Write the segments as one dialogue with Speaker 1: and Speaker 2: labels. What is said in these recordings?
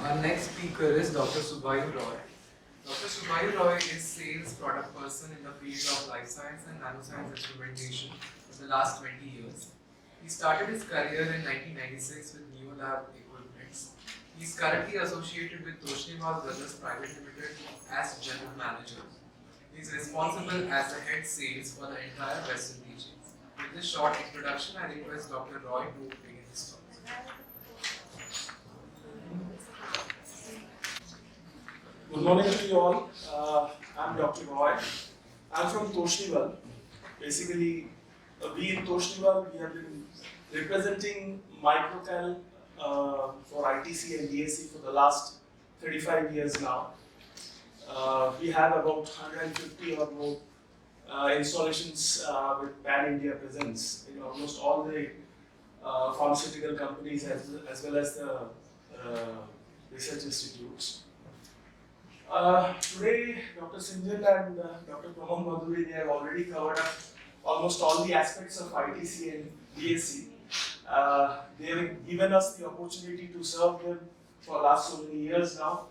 Speaker 1: Our next speaker is Dr. Subhayu Roy. Dr. Subhayu Roy is sales product person in the field of life science and nanoscience instrumentation for the last 20 years. He started his career in 1996 with Neolab Equipments. He is currently associated with Toshniwal Brothers Private Limited as General Manager. He is responsible as the head sales for the entire Western region. With this short introduction, I request Dr. Roy to begin his talk.
Speaker 2: Good morning to you all. I'm Dr. Roy. I'm from Toshniwal. Basically, we in Toshniwal, we have been representing Microcal for ITC and DSC for the last 35 years now. We have about 150 or more installations with pan-India presence in almost all the pharmaceutical companies as well as the research institutes. Today, Dr. Sinjal and Dr. Pramod Madhuri, they have already covered up almost all the aspects of ITC and DSC. They have given us the opportunity to serve them for the last so many years now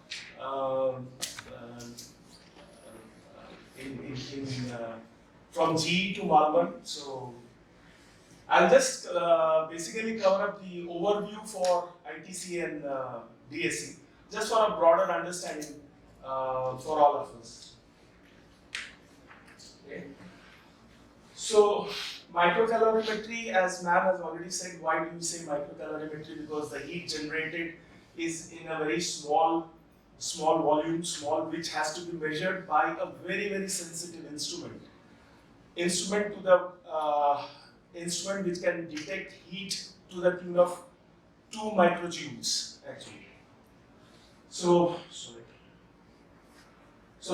Speaker 2: from GE to Malvern. So I'll just basically cover up the overview for ITC and DSC, just for a broader understanding for all of us. Okay. So, microcalorimetry, as ma'am has already said, why do you say microcalorimetry? Because the heat generated is in a very small volume, which has to be measured by a very, very sensitive instrument. Instrument which can detect heat to the tune of 2 microjoules actually. So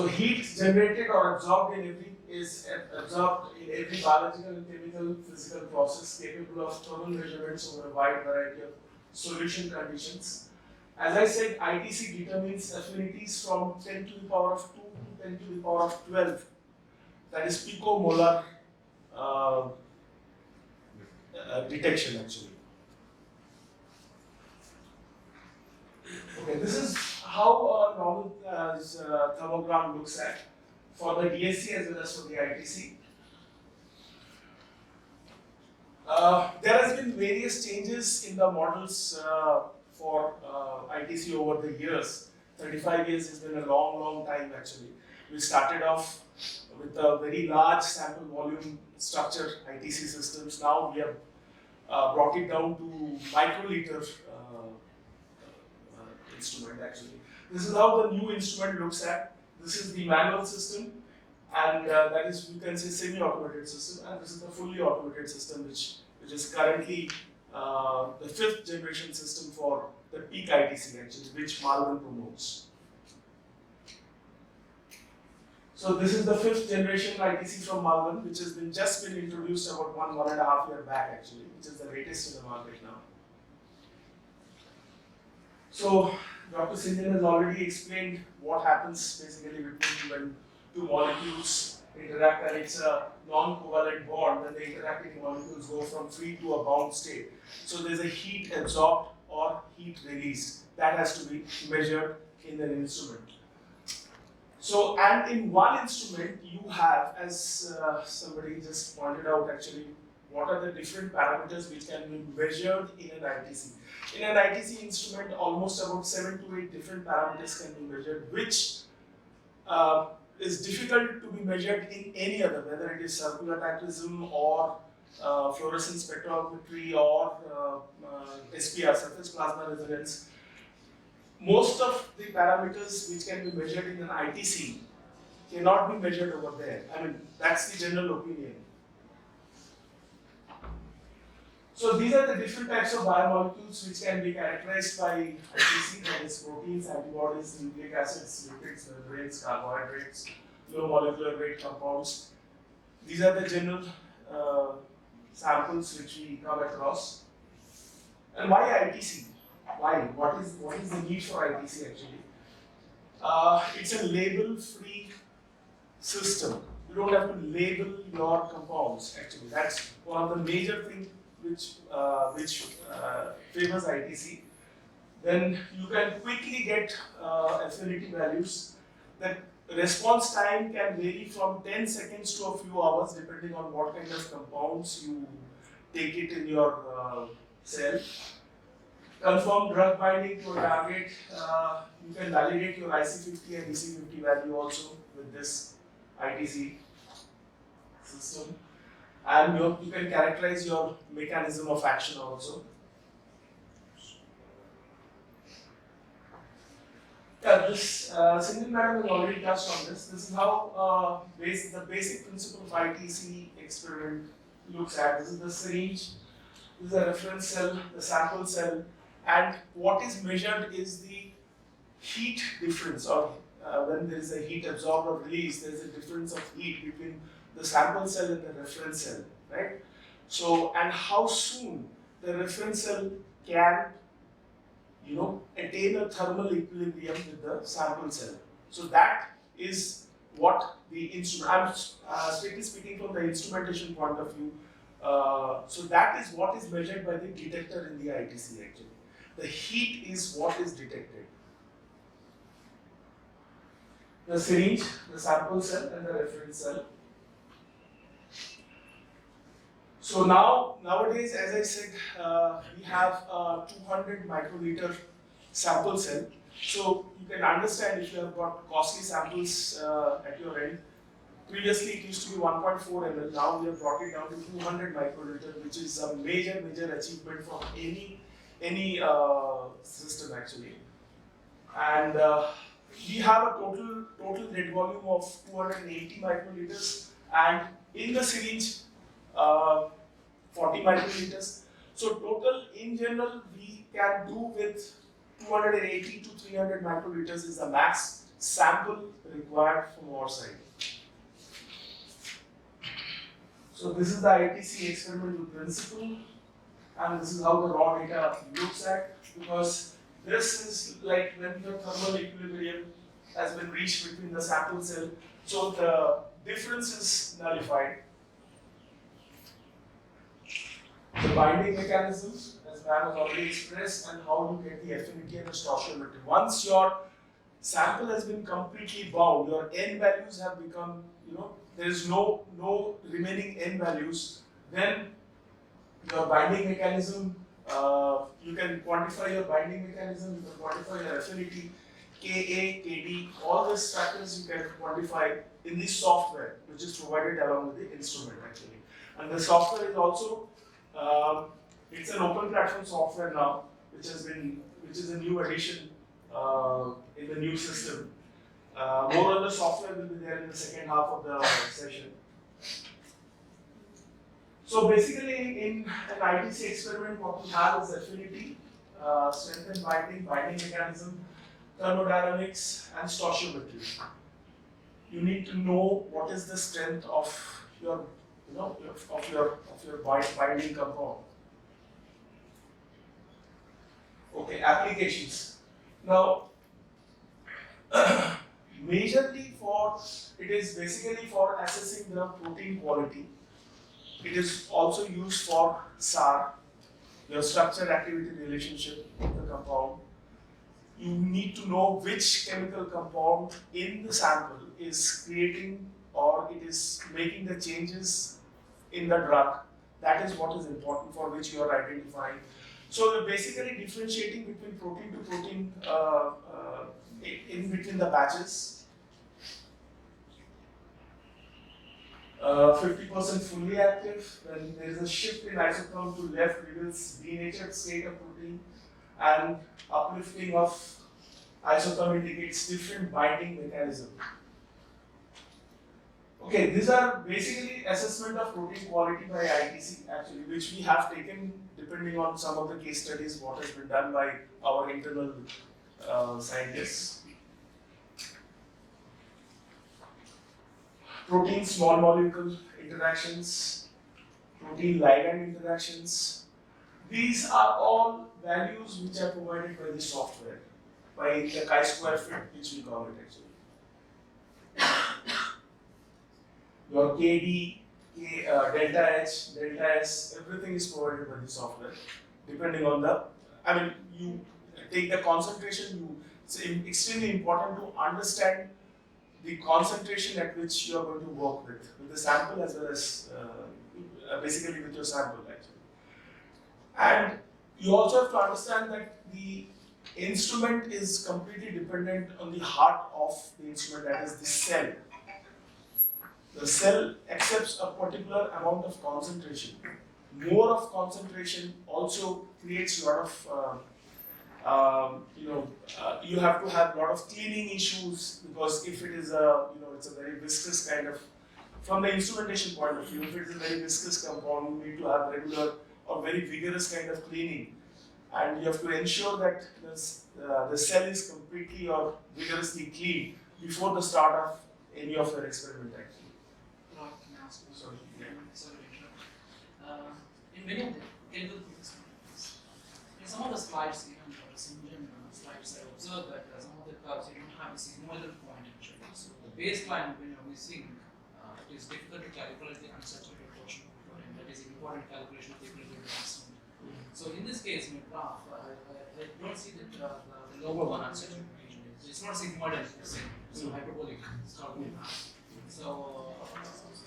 Speaker 2: heat generated or absorbed in every biological and chemical physical process capable of thermal measurements over a wide variety of solution conditions. As I said, ITC determines affinities from 10 to the power of 2 to 10 to the power of 12. That is picomolar detection actually. Okay, this is how a normal thermogram looks at for the DSC as well as for the ITC. There has been various changes in the models for ITC over the years. 35 years has been a long time actually. We started off with a very large sample volume structure ITC systems. Now we have brought it down to microliter instrument actually. This is how the new instrument looks at. This is the manual system, and that is, you can say, semi-automated system, and this is the fully automated system, which is currently the 5th generation system for the peak ITC actually, which Malvern promotes. So this is the 5th generation ITC from Malvern, which has just been introduced about 1.5 years back actually, which is the latest in the market now. So Dr. Sinjal has already explained what happens basically between when 2 molecules interact, and it's a non-covalent bond. When the interacting molecules go from free to a bound state. So there's a heat absorbed or heat released that has to be measured in an instrument. So, and in one instrument you have, as somebody just pointed out actually, what are the different parameters which can be measured in an ITC. In an ITC instrument, almost about 7 to 8 different parameters can be measured, which is difficult to be measured in any other, whether it is circular tactism or fluorescence spectrometry or SPR, surface plasma resonance. Most of the parameters which can be measured in an ITC cannot be measured over there. I mean, that's the general opinion. So these are the different types of biomolecules which can be characterized by ITC, that is proteins, antibodies, nucleic acids, lipids, membranes, carbohydrates, low molecular weight compounds. These are the general samples which we come across. And why ITC? Why? What is the need for ITC actually? It's a label-free system. You don't have to label your compounds actually. That's one of the major things which favors ITC. then you can quickly get affinity values. The response time can vary from 10 seconds to a few hours depending on what kind of compounds you take it in your cell. Confirm drug binding to a target. You can validate your IC50 and EC50 value also with this ITC system. And you can characterize your mechanism of action also. Yeah, this Sindhu madam has already touched on this. This is how the basic principle of ITC experiment looks at. This is the syringe, this is the reference cell, the sample cell, and what is measured is the heat difference, or when there is a heat absorbed or released, there is a difference of heat between the sample cell and the reference cell, right? So, and how soon the reference cell can attain a thermal equilibrium with the sample cell. So that is what the instrument, I'm strictly speaking from the instrumentation point of view. So that is what is measured by the detector in the ITC actually. The heat is what is detected. The syringe, the sample cell and the reference cell. So nowadays, as I said, we have a 200 microliter sample cell. So you can understand if you have got costly samples at your end. Previously it used to be 1.4 ml, now we have brought it down to 200 microliter, which is a major achievement for any system actually. And we have a total dead volume of 280 microliters, and in the syringe 40 microliters. So total in general we can do with 280 to 300 microliters is the max sample required from our side. So this is the ITC experimental principle, and this is how the raw data looks at, because this is like when the thermal equilibrium has been reached between the sample cell, so the difference is nullified. The binding mechanism, as ma'am has already expressed, and how you get the affinity and the stoichiometry. Once your sample has been completely bound, your n values have become, there is no remaining n values, then your binding mechanism, you can quantify your binding mechanism, you can quantify your affinity, Ka, Kd, all these factors you can quantify in the software, which is provided along with the instrument actually. And the software is also, it's an open platform software now, which is a new addition in the new system. More on the software will be there in the second half of the session. So basically, in an ITC experiment, what we have is affinity, strength and binding mechanism, thermodynamics, and stoichiometry. You need to know what is the strength of your, binding compound. Okay, applications. Now, majorly it is basically for assessing the protein quality. It is also used for SAR, your structure activity relationship with the compound. You need to know which chemical compound in the sample is creating or it is making the changes in the drug. That is what is important, for which you are identifying. So you're basically differentiating between protein to protein in between the batches. 50% fully active. When there is a shift in isotherm to left, reveals denatured state of protein, and uplifting of isotherm indicates different binding mechanism. Okay, these are basically assessment of protein quality by ITC actually, which we have taken depending on some of the case studies what has been done by our internal scientists. Protein small molecule interactions, protein ligand interactions. These are all values which are provided by the software, by the chi-square fit, which we call it actually. Your KD, delta H, delta S, everything is provided by the software, depending on the, take the concentration, it's extremely important to understand the concentration at which you are going to work with the sample as well as basically with your sample actually. And you also have to understand that the instrument is completely dependent on the heart of the instrument, that is the cell. The cell accepts a particular amount of concentration. More of concentration also creates a lot of you have to have a lot of cleaning issues, because if it is it's a very viscous kind of, from the instrumentation point of view, if it is a very viscous compound, you need to have regular or very vigorous kind of cleaning, and you have to ensure that the cell is completely or vigorously clean before the start of any of your experiment actually.
Speaker 3: Can I ask you?
Speaker 2: Sorry.
Speaker 3: Sorry to interrupt. In many of the clinical experiments, in some of the slides, even for Indian slides, I observed that some of the curves you don't have a sigmoidal point actually. So the baseline when you're missing, it is difficult to calculate the unsaturated portion of the protein. That is important calculation of the equilibrium constant. So in this case, in the graph, I don't see that the lower one unsaturated region. It's not sigmoidal, it's hyperbolic. It's not going to So,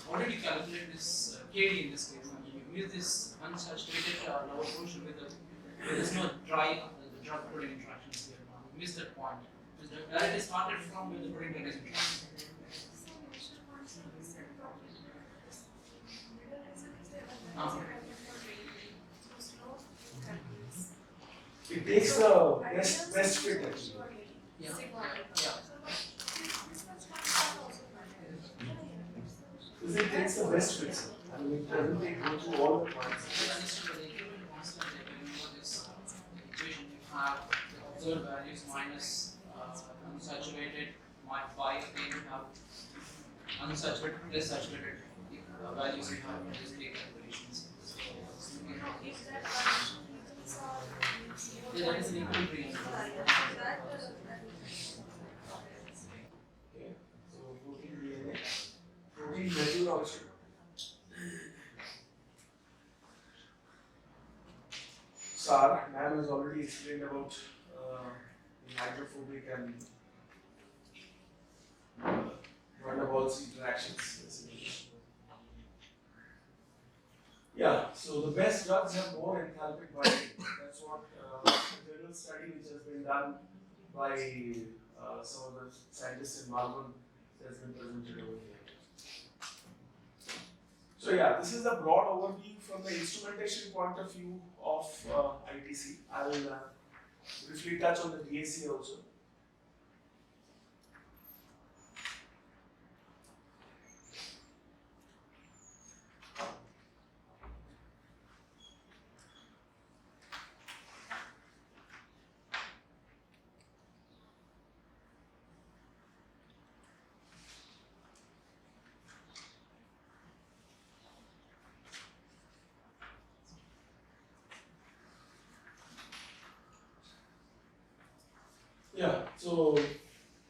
Speaker 3: how did you calculate this KD in this case? I mean, you use this unsaturated lower portion with there is no dry drug protein interactions here. You missed that point. That is started from when the protein kinase interaction.
Speaker 2: It takes the best fit actually.
Speaker 3: Yeah.
Speaker 2: Because it takes the best fit, sir. I mean, it doesn't take go through all the points.
Speaker 3: Equation you have the observed values minus unsaturated by again you have unsaturated plus saturated values you have in these three calculations. Yeah, that is an equilibrium.
Speaker 2: Okay, so protein DNA, protein measure also. Sar, ma'am has already explained about the hydrophobic and van der Waals interactions. Yeah, so the best drugs have more enthalpic binding. That's what a journal study which has been done by some of the scientists in Melbourne has been presented over here. So yeah, this is a broad overview from the instrumentation point of view of ITC. I will briefly touch on the DAC also. Yeah, so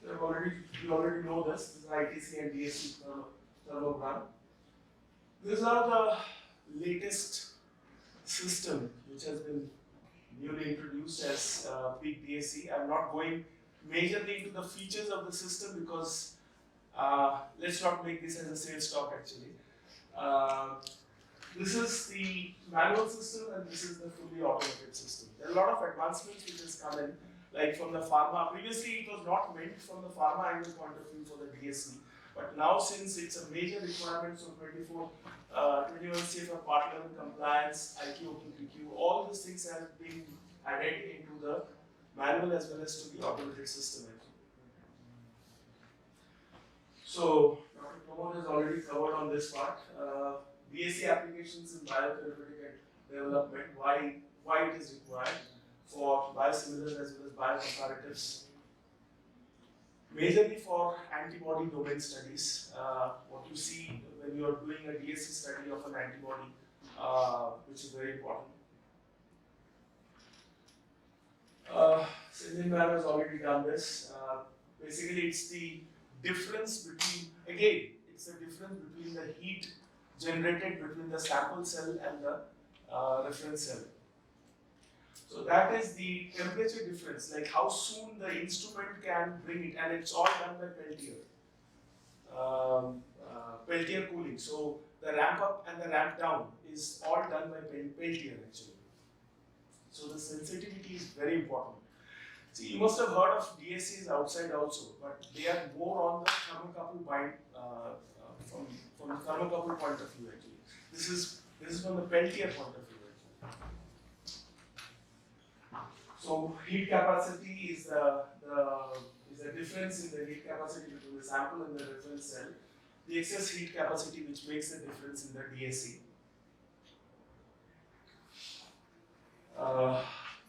Speaker 2: you already know this. This is ITC and DAC thermogram. These are the latest system which has been newly introduced as Peak DAC. I'm not going majorly into the features of the system because let's not make this as a sales talk actually. This is the manual system and this is the fully automated system. There are a lot of advancements which has come in, like from the pharma. Previously it was not meant from the pharma angle point of view for the DSC, but now since it's a major requirement, so 21 CFR part level compliance, IQ, OPPQ, all these things have been added into the manual as well as to the automated system. So Dr. Pramod has already covered on this part. DAC applications in biotherapeutic development, why it is required for biosimilars as well as biocomparatives. Majorly for antibody domain studies, what you see when you are doing a DAC study of an antibody, which is very important. Indian man has already done this. Basically, it's the difference between, again, it's the difference between the heat generated between the sample cell and the reference cell. So that is the temperature difference, like how soon the instrument can bring it, and it's all done by Peltier. Peltier cooling. So the ramp up and the ramp down is all done by Peltier actually. So the sensitivity is very important. See, you must have heard of DSCs outside also, but they are more on the thermocouple bind from the thermocouple point of view actually. This is from the Peltier point of view actually. So heat capacity is the difference in the heat capacity between the sample and the reference cell. The excess heat capacity which makes the difference in the DSC.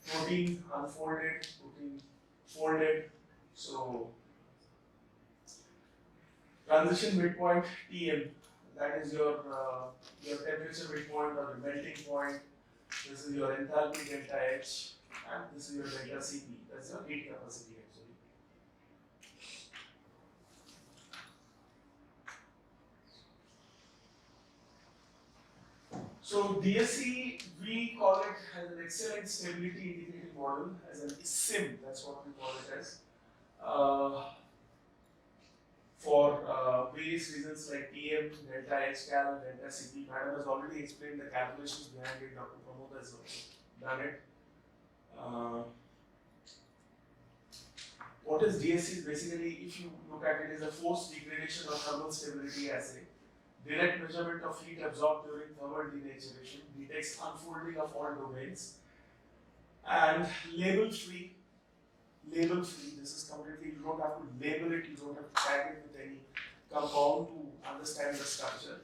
Speaker 2: Protein unfolded, protein folded. So transition midpoint Tm, that is your temperature midpoint or the melting point. This is your enthalpy delta H, and this is your delta Cp. That's your heat capacity actually. So DSC, we call it as an excellent stability indicating model, as an SIM, that's what we call it as. For various reasons like Tm, delta H cal, delta Cp. Madam has already explained the calculations behind it, Dr. Pramod has done it. What is DSC? Basically, if you look at it, is a forced degradation of thermal stability assay. Direct measurement of heat absorbed during thermal denaturation, detects unfolding of all domains, and label free. This is completely, you don't have to label it, you don't have to tag it with any compound to understand the structure.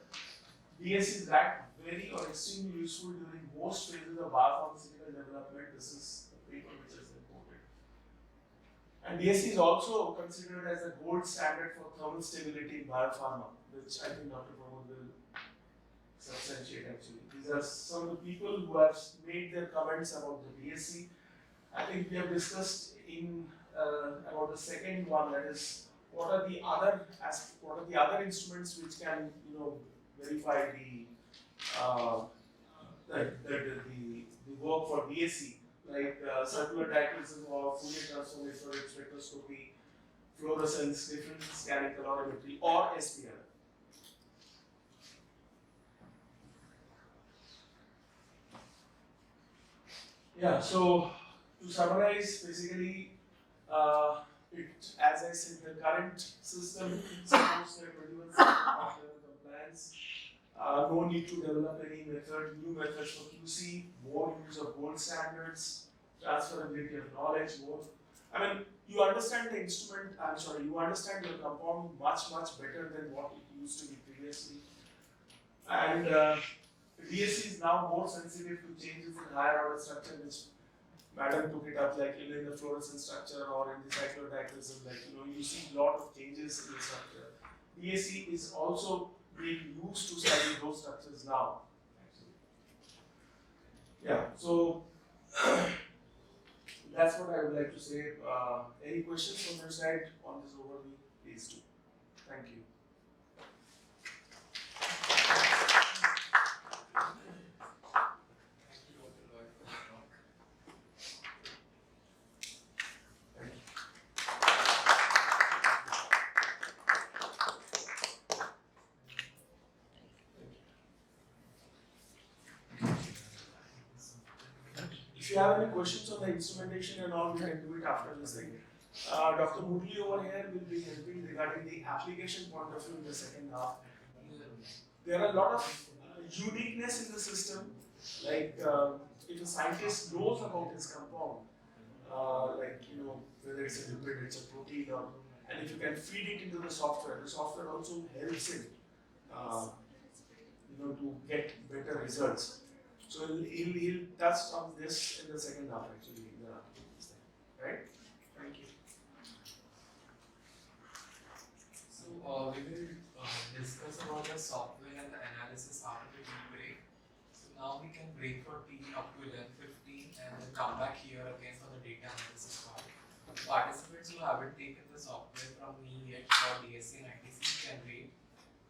Speaker 2: DSC is that very or extremely useful during most phases of biopharmaceutical development. This is the paper which is reported. And DSC is also considered as a gold standard for thermal stability in biopharma, which I think Dr. Pramod will substantiate actually. These are some of the people who have made their comments about the DSC. I think we have discussed in about the second one, that is what are the other instruments which can verify the work for DSC, like circular dichroism or Fourier transform infrared spectroscopy, fluorescence, differential scanning calorimetry, or SPR. Yeah, so to summarize, basically, as I said, the current system supports the 21 compliance. No need to develop any new methods for QC, more use of gold standards, transferability of knowledge, more. I mean, you understand the instrument, you understand your compound much better than what it used to be previously. And DSC is now more sensitive to changes in higher order structure, which Madam took it up, like in the fluorescence structure or in the cyclodichroism, you see a lot of changes in the structure. DSC is also being used to study those structures now. Actually. Yeah, so that's what I would like to say. Any questions from your side on this overview, please do. Thank you. If you have any questions on the instrumentation and all, we can do it after this thing. Dr. Murli over here will be helping regarding the application point of view in the second half. There are a lot of uniqueness in the system, like if a scientist knows about his compound, whether it's a lipid, it's a protein, and if you can feed it into the software also helps him, to get better results. So he'll touch on this in the second half actually, right? Thank you.
Speaker 1: So we will discuss about the software and the analysis after the tea break. So now we can break for tea up to 11:15 and then come back here again for the data analysis part. Participants who haven't taken the software from me yet for DSC 96 can wait,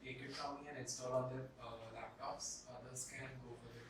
Speaker 1: take it from me and install on their laptops. Others can go for it.